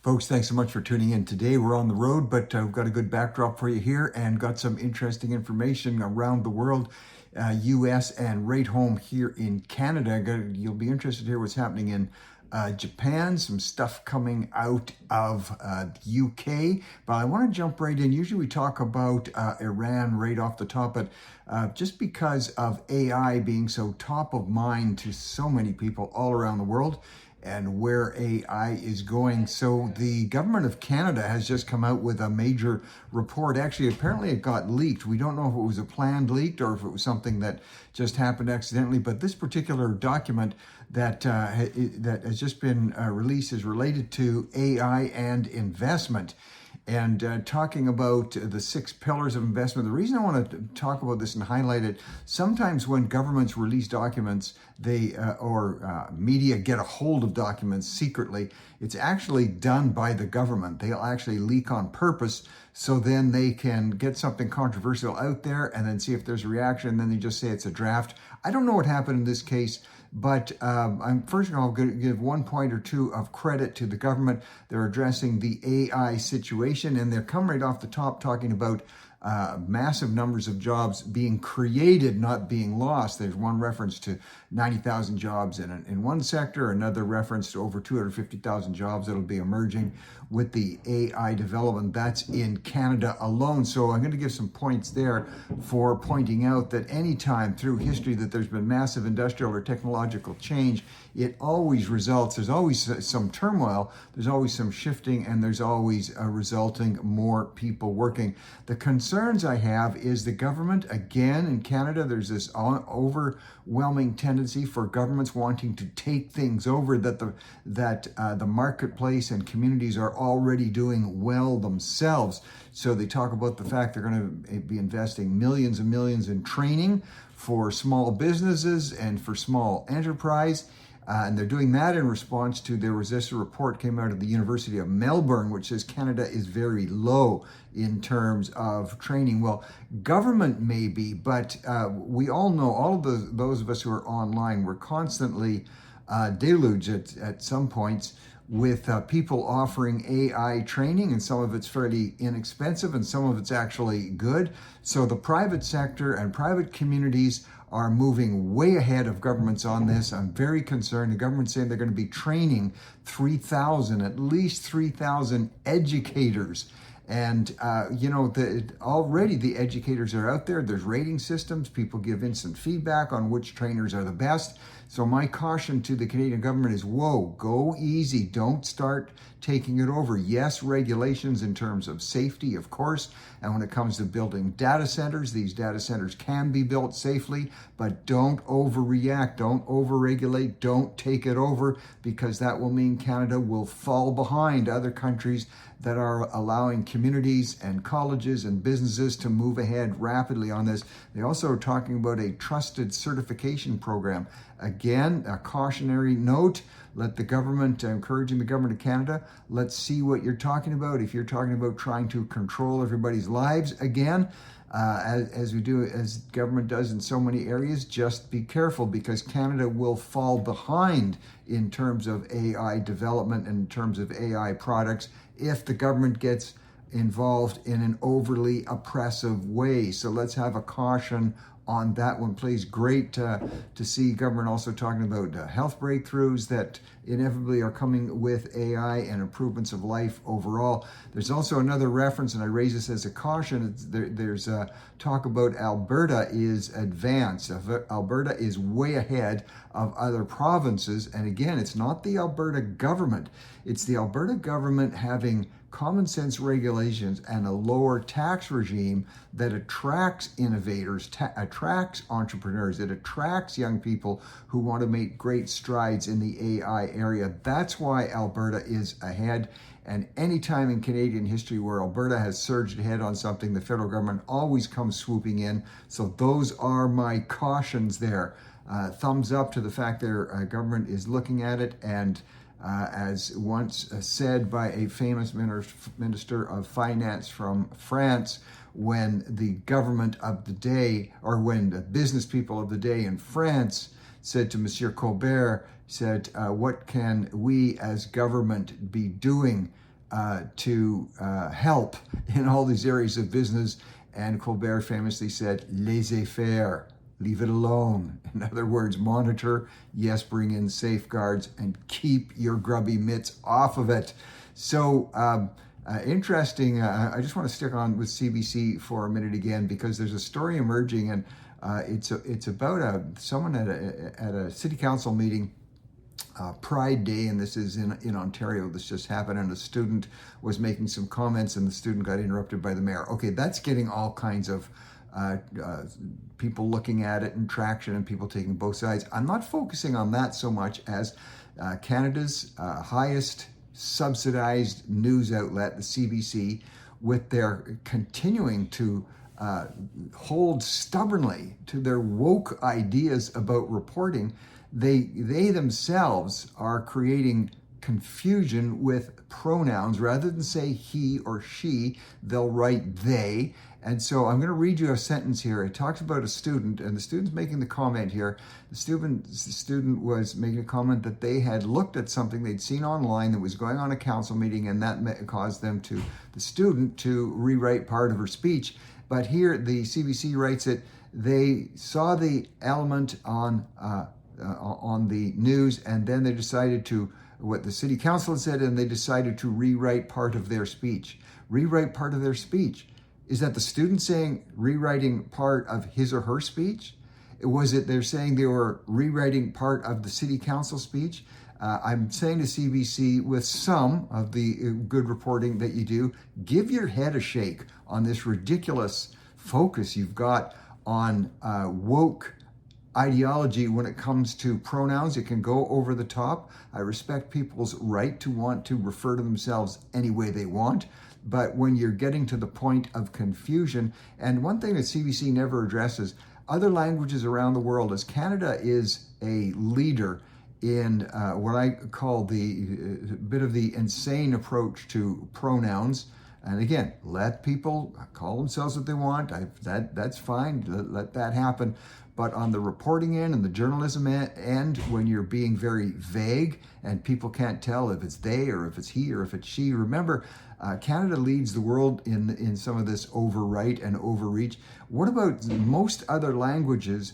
Folks, thanks so much for tuning in. Today we're on the road, but we've got a good backdrop for you here and got some interesting information around the world, US and right home here in Canada. You'll be interested to hear what's happening in Japan, some stuff coming out of the UK. But I want to jump right in. Usually we talk about Iran right off the top, but just because of AI being so top of mind to so many people all around the world, and where AI is going. So the government of Canada has just come out with a major report. Actually, apparently it got leaked. We don't know if it was a planned leak or if it was something that just happened accidentally, but this particular document that has just been released is related to AI and investment. And talking about the 6 pillars of investment. The reason I want to talk about this and highlight it, sometimes when governments release documents, or media get a hold of documents secretly, it's actually done by the government. They'll actually leak on purpose, so then they can get something controversial out there and then see if there's a reaction, and then they just say it's a draft. I don't know what happened in this case, but I'm first of all going to give 1 point or 2 of credit to the government. They're addressing the AI situation, and they're come right off the top talking about massive numbers of jobs being created, not being lost. There's one reference to 90,000 jobs in one sector, another reference to over 250,000 jobs that'll be emerging with the AI development. That's in Canada alone. So I'm going to give some points there for pointing out that anytime through history that there's been massive industrial or technological change, it always results, there's always some turmoil, there's always some shifting, and there's always resulting more people working. The concerns I have is the government, again, in Canada, there's this overwhelming tendency for governments wanting to take things over that the marketplace and communities are already doing well themselves. So they talk about the fact they're going to be investing millions and millions in training for small businesses and for small enterprise. And they're doing that in response to, there was this report came out of the University of Melbourne, which says Canada is very low in terms of training. Well, government may be, but we all know, all of those of us who are online, we're constantly deluged at some points with people offering AI training, and some of it's fairly inexpensive and some of it's actually good. So the private sector and private communities are moving way ahead of governments on this. I'm very concerned. The government's saying they're going to be training at least 3,000 educators. And, already the educators are out there. There's rating systems. People give instant feedback on which trainers are the best. So my caution to the Canadian government is, whoa, go easy. Don't start taking it over. Yes, regulations in terms of safety, of course. And when it comes to building data centers, these data centers can be built safely, but don't overreact, don't overregulate, don't take it over, because that will mean Canada will fall behind other countries that are allowing communities and colleges and businesses to move ahead rapidly on this. They also are talking about a trusted certification program. Again, a cautionary note. Let the government, encouraging the government of Canada, let's see what you're talking about. If you're talking about trying to control everybody's lives, again, as government does in so many areas, just be careful, because Canada will fall behind in terms of AI development and in terms of AI products if the government gets involved in an overly oppressive way. So let's have a caution on that one, please. Great to see government also talking about health breakthroughs that inevitably are coming with AI and improvements of life overall. There's also another reference, and I raise this as a caution. There's talk about Alberta is advanced. Alberta is way ahead of other provinces. And again, it's not the Alberta government. It's the Alberta government having common sense regulations and a lower tax regime that attracts innovators, attracts entrepreneurs, it attracts young people who want to make great strides in the AI area. That's why Alberta is ahead. And any time in Canadian history where Alberta has surged ahead on something, the federal government always comes swooping in. So those are my cautions there. Thumbs up to the fact their government is looking at it, and as once said by a famous minister of finance from France, when the government of the day, or when the business people of the day in France said to Monsieur Colbert, what can we as government be doing to help in all these areas of business. And Colbert famously said, laissez faire, leave it alone. In other words, monitor, yes, bring in safeguards, and keep your grubby mitts off of it. So interesting. I just want to stick on with CBC for a minute again, because there's a story emerging, and it's about someone at a city council meeting, Pride Day, and this is in Ontario. This just happened, and a student was making some comments, and the student got interrupted by the mayor. Okay, that's getting all kinds of people looking at it and traction, and people taking both sides. I'm not focusing on that so much as Canada's highest subsidized news outlet, the CBC, with their continuing to hold stubbornly to their woke ideas about reporting. They themselves are creating confusion with pronouns. Rather than say he or she, they'll write they. And so I'm going to read you a sentence here. It talks about a student, and the student's making the comment here. The student was making a comment that they had looked at something they'd seen online that was going on a council meeting, and that caused the student to rewrite part of her speech. But here the CBC writes it, they saw the element on the news, and then they decided to, what the city council had said, and they decided to rewrite part of their speech. Rewrite part of their speech. Is that the student saying rewriting part of his or her speech? Was it they're saying they were rewriting part of the city council speech? I'm saying to CBC, with some of the good reporting that you do, give your head a shake on this ridiculous focus you've got on woke ideology when it comes to pronouns. It can go over the top. I respect people's right to want to refer to themselves any way they want. But when you're getting to the point of confusion, and one thing that CBC never addresses, other languages around the world, as Canada is a leader in what I call the bit of the insane approach to pronouns. And again, let people call themselves what they want. That's fine. Let that happen. But on the reporting end and the journalism end, when you're being very vague and people can't tell if it's they or if it's he or if it's she, remember, Canada leads the world in some of this overwrite and overreach. What about most other languages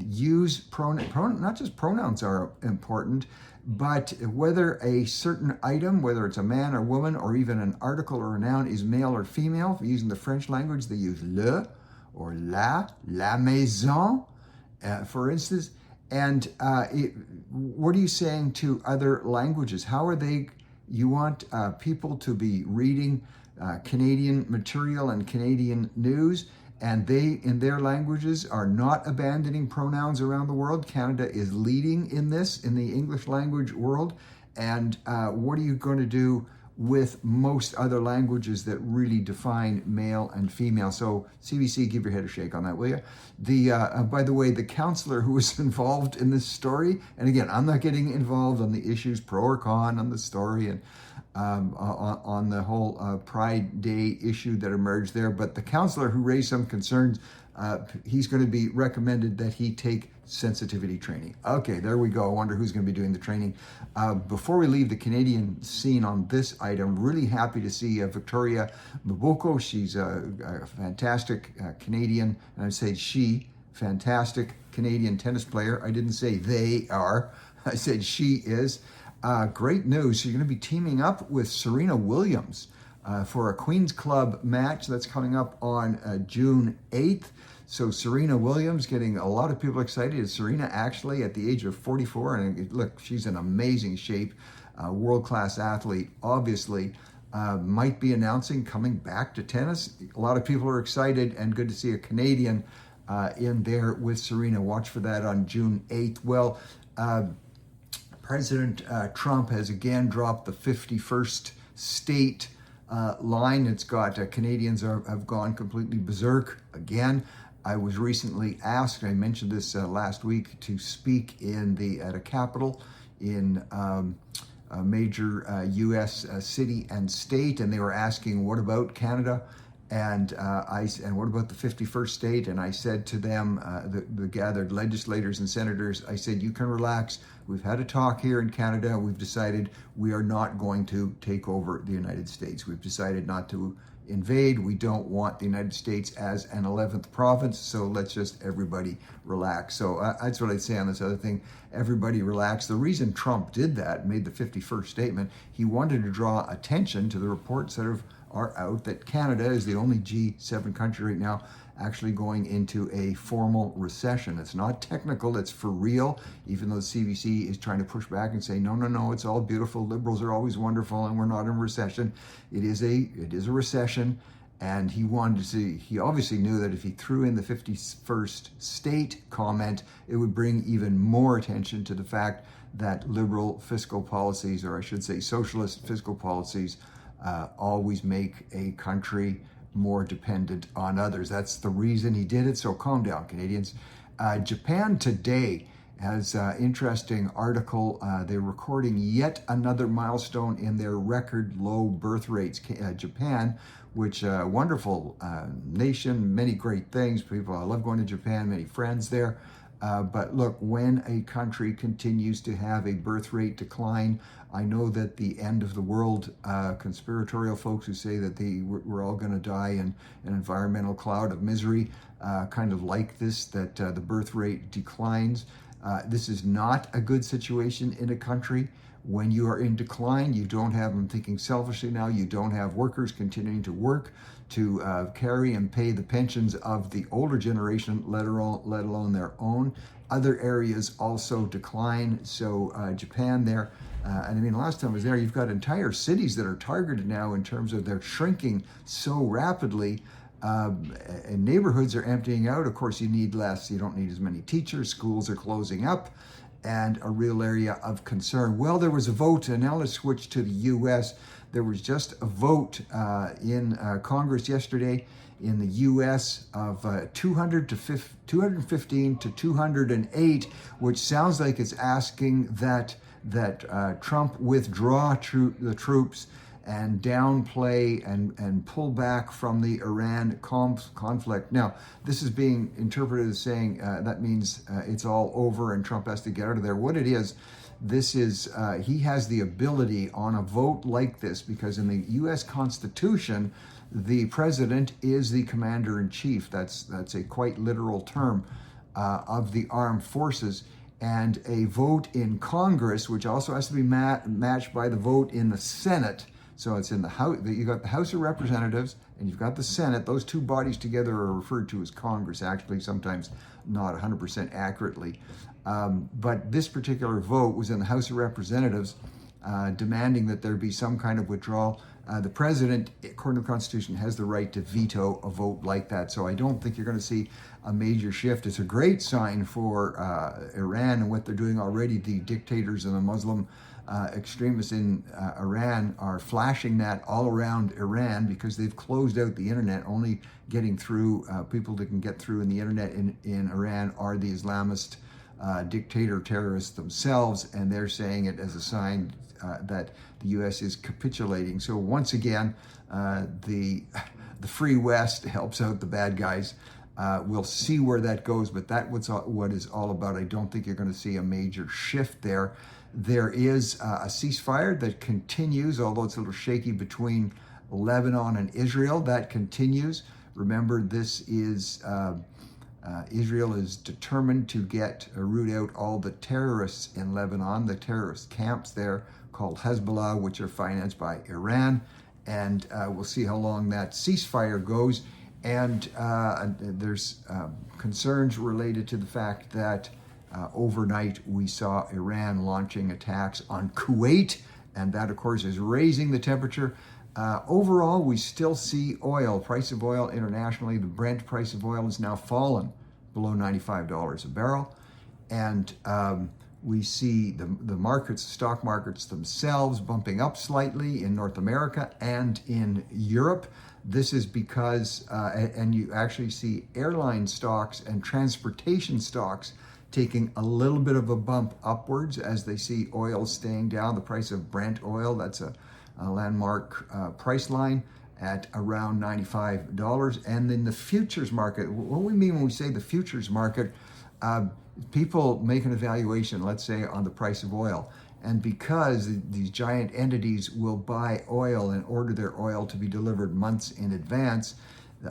use not just pronouns are important, but whether a certain item, whether it's a man or woman or even an article or a noun, is male or female. If you're using the French language, they use le or la maison, for instance. And what are you saying to other languages? How are they? You want people to be reading Canadian material and Canadian news, and they, in their languages, are not abandoning pronouns around the world. Canada is leading in this, in the English language world. And what are you going to do with most other languages that really define male and female? So CBC, give your head a shake on that, will you? By the way, the counselor who was involved in this story, and again, I'm not getting involved on the issues pro or con on the story and on the whole Pride Day issue that emerged there, but the counselor who raised some concerns, he's going to be recommended that he take sensitivity training. Okay, there we go. I wonder who's going to be doing the training. Before we leave the Canadian scene on this item, really happy to see Victoria Mboko. She's a fantastic Canadian, and I'd say she, fantastic Canadian tennis player. I didn't say they are. I said she is. Great news. She's going to be teaming up with Serena Williams for a Queen's Club match that's coming up on June 8th. So Serena Williams getting a lot of people excited. Serena actually at the age of 44, and look, she's in amazing shape, world-class athlete, obviously, might be announcing coming back to tennis. A lot of people are excited, and good to see a Canadian in there with Serena. Watch for that on June 8th. Well, President Trump has again dropped the 51st state line. It's got Canadians have gone completely berserk again. I was recently asked, I mentioned this last week, to speak at a capital in a major U.S. city and state, and they were asking, what about Canada? And what about the 51st state? And I said to them, the gathered legislators and senators, I said, you can relax. We've had a talk here in Canada. We've decided we are not going to take over the United States. We've decided not to invade. We don't want the United States as an 11th province. So let's just everybody relax. So that's what I'd say on this other thing. Everybody relax. The reason Trump did that, made the 51st statement, he wanted to draw attention to the reports that are out that Canada is the only G7 country right now actually going into a formal recession. It's not technical, it's for real, even though the CBC is trying to push back and say, no, it's all beautiful, liberals are always wonderful, and we're not in a recession. It is a recession, and he obviously knew that if he threw in the 51st state comment, it would bring even more attention to the fact that liberal fiscal policies, or I should say socialist fiscal policies, always make a country more dependent on others. That's the reason he did it. So calm down, Canadians. Japan today has an interesting article. They're recording yet another milestone in their record low birth rates. Japan, which wonderful nation, many great things. I love going to Japan, many friends there. But look, when a country continues to have a birth rate decline, I know that the end of the world conspiratorial folks who say that we're all going to die in an environmental cloud of misery kind of like this, that the birth rate declines. This is not a good situation in a country. When you are in decline, you don't have, I'm thinking selfishly now, you don't have workers continuing to work to carry and pay the pensions of the older generation, let alone their own. Other areas also decline. So Japan there, and I mean, last time I was there, you've got entire cities that are targeted now in terms of they're shrinking so rapidly. And neighborhoods are emptying out. Of course, you need less. You don't need as many teachers. Schools are closing up. And a real area of concern. Well, there was a vote, and now let's switch to the U.S. There was just a vote in Congress yesterday in the U.S. of 215 to 208, which sounds like it's asking that Trump withdraw the troops and downplay and pull back from the Iran conflict. Now, this is being interpreted as saying that means it's all over and Trump has to get out of there. What it is, he has the ability on a vote like this, because in the U.S. Constitution, the president is the commander-in-chief. That's a quite literal term of the armed forces. And a vote in Congress, which also has to be matched by the vote in the Senate. So it's in the House. You've got the House of Representatives and you've got the Senate. Those two bodies together are referred to as Congress, actually, sometimes not 100% accurately. But this particular vote was in the House of Representatives, demanding that there be some kind of withdrawal. The president, according to the Constitution, has the right to veto a vote like that. So I don't think you're going to see a major shift. It's a great sign for Iran and what they're doing already. The dictators and the Muslim extremists in Iran are flashing that all around Iran because they've closed out the internet. Only getting through, people that can get through in the internet in Iran are the Islamist dictator terrorists themselves, and they're saying it as a sign that the U.S. is capitulating. So once again, the free West helps out the bad guys. We'll see where that goes, but that's what it's all about. I don't think you're going to see a major shift there. There is a ceasefire that continues, although it's a little shaky, between Lebanon and Israel. That continues. Remember, this is Israel is determined to root out all the terrorists in Lebanon, the terrorist camps there called Hezbollah, which are financed by Iran. And we'll see how long that ceasefire goes. And there's concerns related to the fact that overnight we saw Iran launching attacks on Kuwait, and that, of course, is raising the temperature. Overall, we still see price of oil internationally. The Brent price of oil has now fallen below $95 a barrel. And we see the stock markets themselves bumping up slightly in North America and in Europe. This is because, and you actually see airline stocks and transportation stocks taking a little bit of a bump upwards as they see oil staying down. The price of Brent oil, that's a landmark price line, at around $95. And then the futures market, what we mean when we say the futures market, people make an evaluation, let's say, on the price of oil. And because these giant entities will buy oil and order their oil to be delivered months in advance,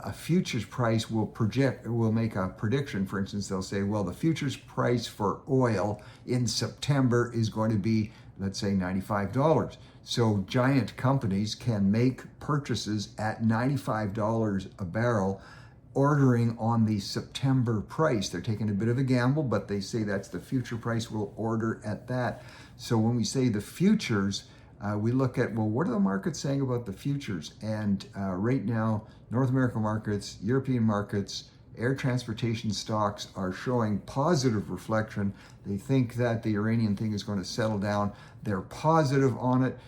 a futures price will make a prediction. For instance, they'll say, well, the futures price for oil in September is going to be, let's say, $95. So giant companies can make purchases at $95 a barrel, ordering on the September price. They're taking a bit of a gamble, but they say that's the future price. We'll order at that. So when we say the futures, we look at, well, what are the markets saying about the futures? And right now, North American markets, European markets, air transportation stocks are showing positive reflection. They think that the Iranian thing is going to settle down. They're positive on it.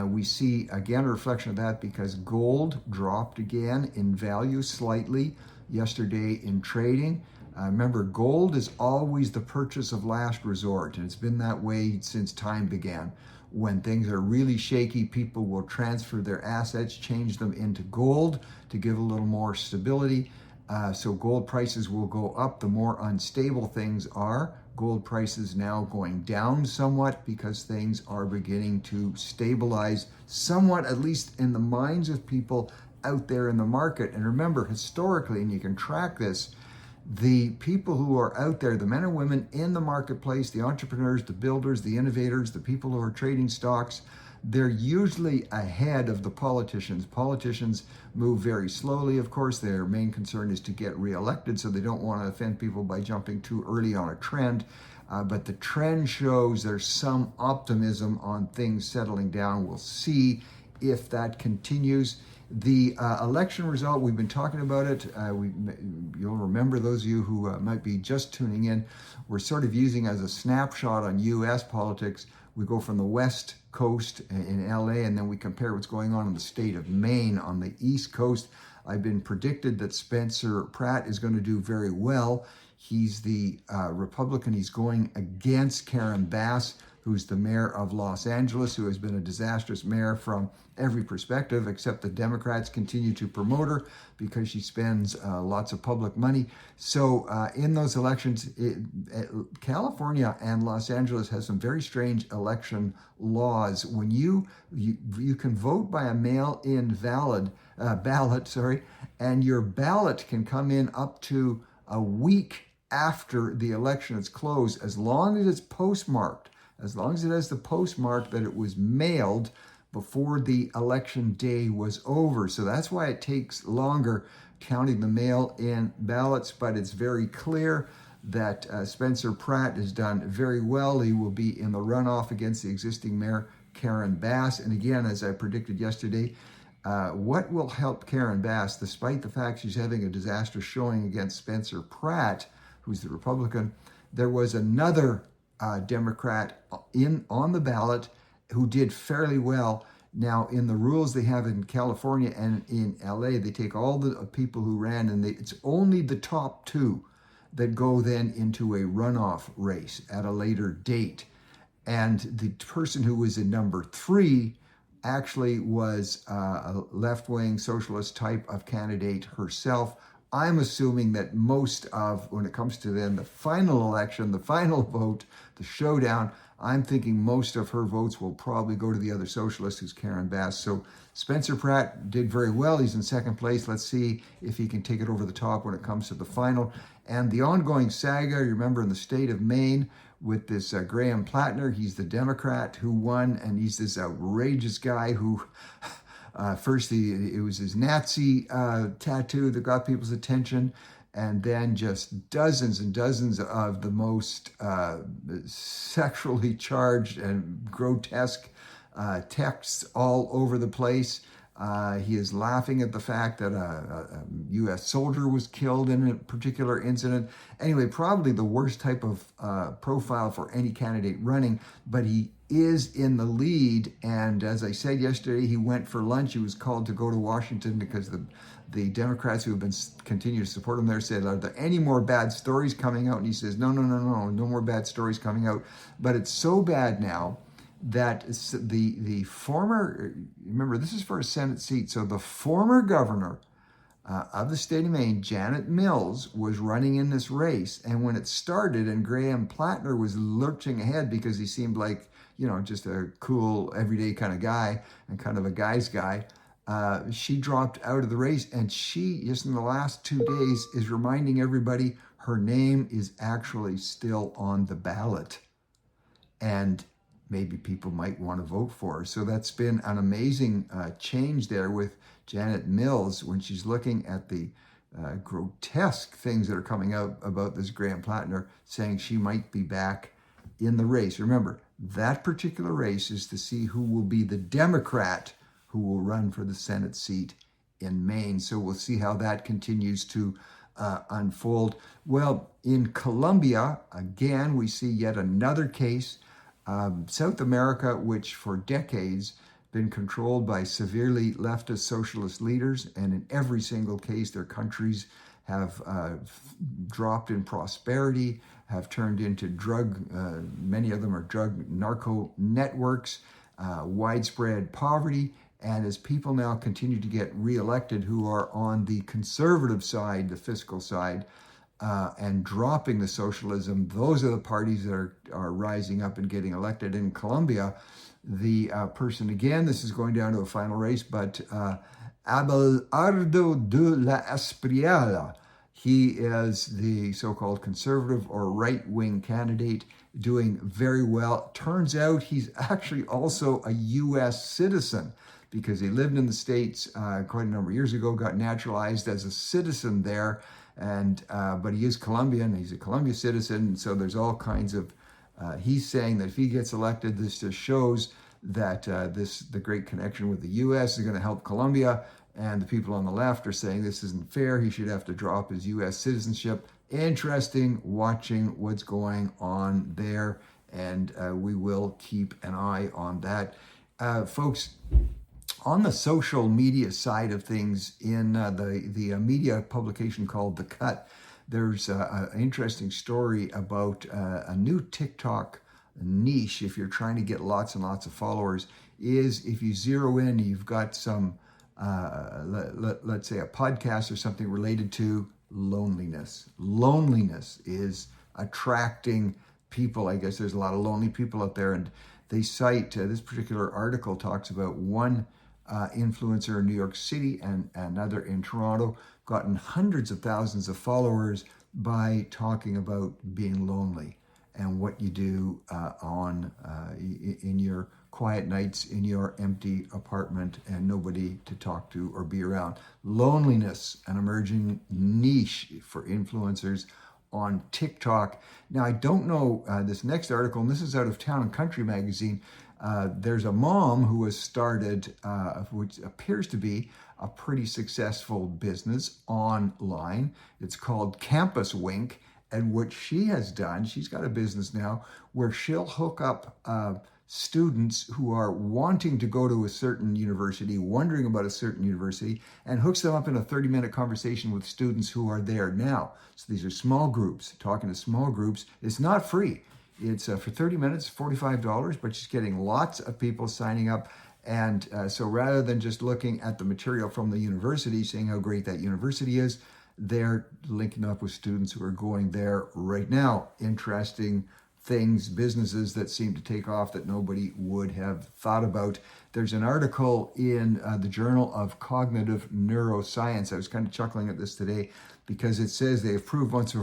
We see, again, a reflection of that because gold dropped again in value slightly yesterday in trading. Remember, gold is always the purchase of last resort, and it's been that way since time began. When things are really shaky, people will transfer their assets, change them into gold to give a little more stability. So gold prices will go up the more unstable things are. Gold prices now going down somewhat because things are beginning to stabilize somewhat, at least in the minds of people out there in the market. And remember, historically, and you can track this, the people who are out there, the men and women in the marketplace, the entrepreneurs, the builders, the innovators, the people who are trading stocks, they're usually ahead of the politicians. Politicians move very slowly, of course. Their main concern is to get reelected, so they don't want to offend people by jumping too early on a trend. But the trend shows there's some optimism on things settling down. We'll see if that continues. The election result, we've been talking about it. You'll remember, those of you who might be just tuning in, we're sort of using as a snapshot on U.S. politics. We go from the West Coast in LA, and then we compare what's going on in the state of Maine on the East Coast. I've been predicted that Spencer Pratt is going to do very well. He's the Republican. He's going against Karen Bass, who's the mayor of Los Angeles, who has been a disastrous mayor from every perspective, except the Democrats continue to promote her because she spends lots of public money. So in those elections, California and Los Angeles has some very strange election laws. When you can vote by a mail-in ballot, and your ballot can come in up to a week after the election is closed, as long as it's postmarked. As long as it has the postmark that it was mailed before the election day was over. So that's why it takes longer counting the mail-in ballots, but it's very clear that Spencer Pratt has done very well. He will be in the runoff against the existing mayor, Karen Bass. And again, as I predicted yesterday, what will help Karen Bass, despite the fact she's having a disastrous showing against Spencer Pratt, who's the Republican, there was another Democrat on the ballot who did fairly well. Now, in the rules they have in California and in LA, they take all the people who ran, and it's only the top two that go then into a runoff race at a later date. And the person who was in number 3 actually was a left-wing socialist type of candidate herself. I'm assuming that most of, when it comes to then the final election, the final vote, the showdown, I'm thinking most of her votes will probably go to the other socialist, who's Karen Bass. So Spencer Pratt did very well. He's in second place. Let's see if he can take it over the top when it comes to the final. And the ongoing saga, you remember in the state of Maine with this Graham Plattner, he's the Democrat who won, and he's this outrageous guy who... First, it was his Nazi tattoo that got people's attention, and then just dozens and dozens of the most sexually charged and grotesque texts all over the place. He is laughing at the fact that a U.S. soldier was killed in a particular incident. Anyway, probably the worst type of profile for any candidate running, but he is in the lead. And as I said yesterday, he went for lunch. He was called to go to Washington because the Democrats who have been continue to support him there said, are there any more bad stories coming out? And he says, no more bad stories coming out. But it's so bad now that the former, remember, this is for a Senate seat, so the former governor of the state of Maine, Janet Mills, was running in this race. And when it started and Graham Plattner was lurching ahead because he seemed like, just a cool, everyday kind of guy and kind of a guy's guy, she dropped out of the race. And she, just in the last 2 days, is reminding everybody her name is actually still on the ballot. And maybe people might want to vote for her. So that's been an amazing change there with Janet Mills when she's looking at the grotesque things that are coming out about this Graham Plattner, saying she might be back in the race. Remember, that particular race is to see who will be the Democrat who will run for the Senate seat in Maine. So we'll see how that continues to unfold. Well, in Colombia, again, we see yet another case. South America, which for decades been controlled by severely leftist socialist leaders, and in every single case, their countries have dropped in prosperity, have turned into many of them are narco networks, widespread poverty, and as people now continue to get reelected who are on the conservative side, the fiscal side, and dropping the socialism, those are the parties that are rising up and getting elected. In Colombia, the person, again, this is going down to a final race, but Abelardo de la Espriella, he is the so-called conservative or right-wing candidate, doing very well. Turns out he's actually also a U.S. citizen because he lived in the States quite a number of years ago, got naturalized as a citizen there, and but he is Colombian. He's a Colombia citizen, so there's all kinds of. He's saying that if he gets elected, this just shows that the great connection with the U.S. is going to help Colombia. And the people on the left are saying this isn't fair. He should have to drop his U.S. citizenship. Interesting watching what's going on there, and we will keep an eye on that, folks. On the social media side of things, in the media publication called The Cut, there's an interesting story about a new TikTok niche. If you're trying to get lots and lots of followers, is if you zero in, you've got some, let's say a podcast or something related to loneliness. Loneliness is attracting people. I guess there's a lot of lonely people out there, and they cite, this particular article talks about one influencer in New York City and another in Toronto, gotten hundreds of thousands of followers by talking about being lonely and what you do in your quiet nights in your empty apartment and nobody to talk to or be around. Loneliness, an emerging niche for influencers on TikTok. Now, I don't know this next article, and this is out of Town and Country magazine. There's a mom who has started, which appears to be a pretty successful business online. It's called Campus Wink. And what she has done, she's got a business now where she'll hook up students who are wanting to go to a certain university, wondering about a certain university, and hooks them up in a 30-minute conversation with students who are there now. So these are small groups, talking to small groups. It's not free. It's for 30 minutes, $45, but she's getting lots of people signing up. And so rather than just looking at the material from the university, saying how great that university is, they're linking up with students who are going there right now. Interesting things, businesses that seem to take off that nobody would have thought about. There's an article in the Journal of Cognitive Neuroscience. I was kind of chuckling at this today because it says they have proved once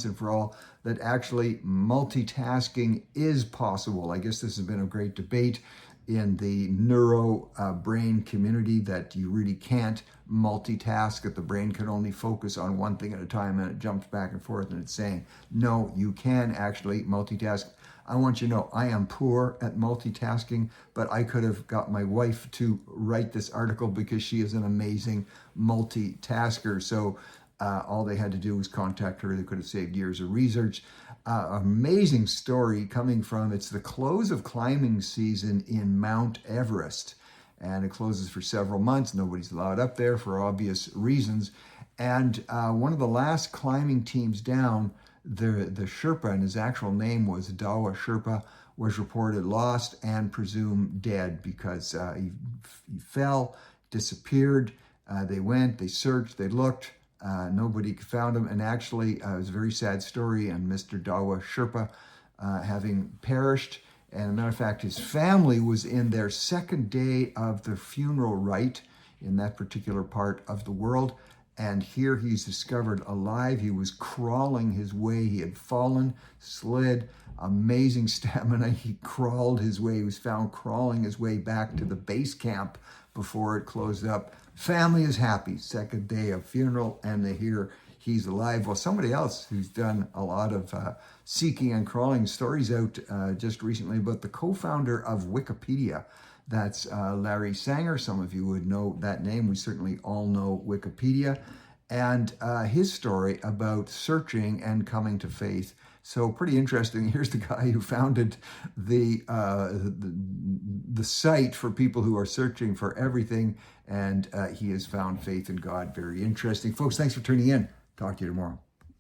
and for all that actually multitasking is possible. I guess this has been a great debate in the neuro brain community that you really can't multitask, that the brain can only focus on one thing at a time, and it jumps back and forth, and it's saying, no, you can actually multitask. I want you to know I am poor at multitasking, but I could have got my wife to write this article because she is an amazing multitasker. So all they had to do was contact her. They could have saved years of research. Amazing story coming from, it's the close of climbing season in Mount Everest. And it closes for several months. Nobody's allowed up there for obvious reasons. And one of the last climbing teams down, the Sherpa, and his actual name was Dawa Sherpa, was reported lost and presumed dead because he fell, disappeared. They went, they searched, they looked. Nobody found him. And actually, it was a very sad story. And Mr. Dawa Sherpa having perished. And as a matter of fact, his family was in their second day of the funeral rite in that particular part of the world. And here he's discovered alive. He was crawling his way. He had fallen, slid, amazing stamina. He crawled his way. He was found crawling his way back to the base camp before it closed up. Family is happy. Second day of funeral, and they hear he's alive. Well, somebody else who's done a lot of seeking and crawling stories out just recently about the co-founder of Wikipedia. That's Larry Sanger. Some of you would know that name. We certainly all know Wikipedia. And his story about searching and coming to faith. So pretty interesting. Here's the guy who founded the site for people who are searching for everything. And he has found faith in God. Very interesting. Folks, thanks for tuning in. Talk to you tomorrow.